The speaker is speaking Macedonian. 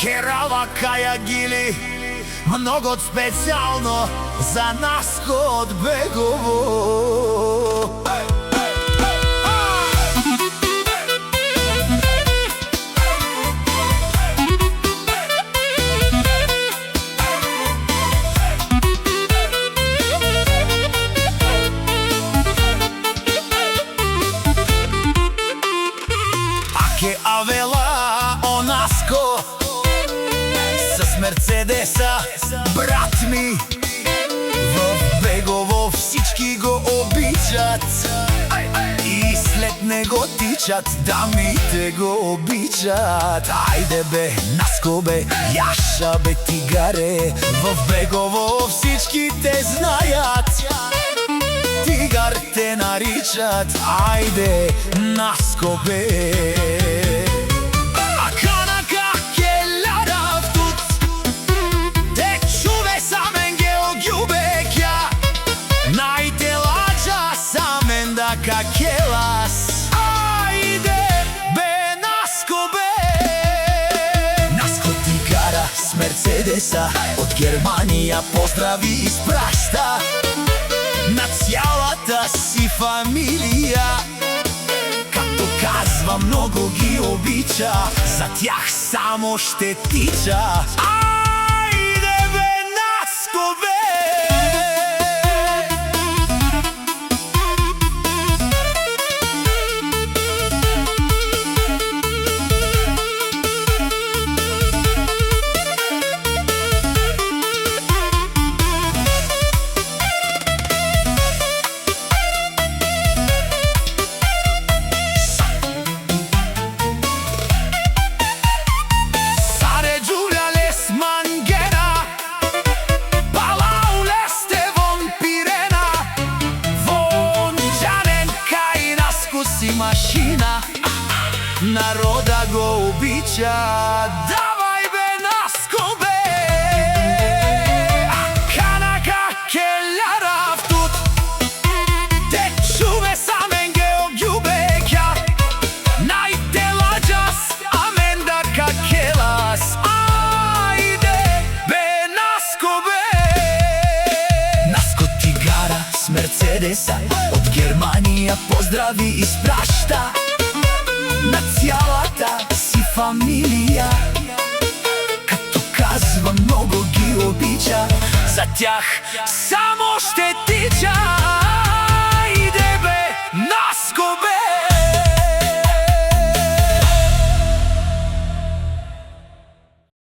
Керала каја гили, многу специјално за нас од Бегово. Аке авела онаско с Мерцедеса, брат ми, в Бегово всички го обичат и след него тичат, дамите го обичат. Ајде бе, Наско бе, Јаша бе, Тигаре, в Бегово всички те знаят, Тигар те наричат. Ајде, Наско бе. Какелас, ајде бе, Наско бе. Наско Тигара с Мерцедеса од Германија поздрави испрашта на цялата си фамилија. Като казва, многу ги обича, за тях само ще тича. Ајде бе, Наско бе. Машина, народа го обича. Давај бе, Наско бе. Канака келјара втут, те чуве самен геоѓубеќа, најте ладжас, амен да какелас. Ајде бе, Наско бе. Наско Тигара с Мерцедеса од Германија поздрави испрашта на цялата си фамилија. Като казва, многу ги обича, за тях само ще тича.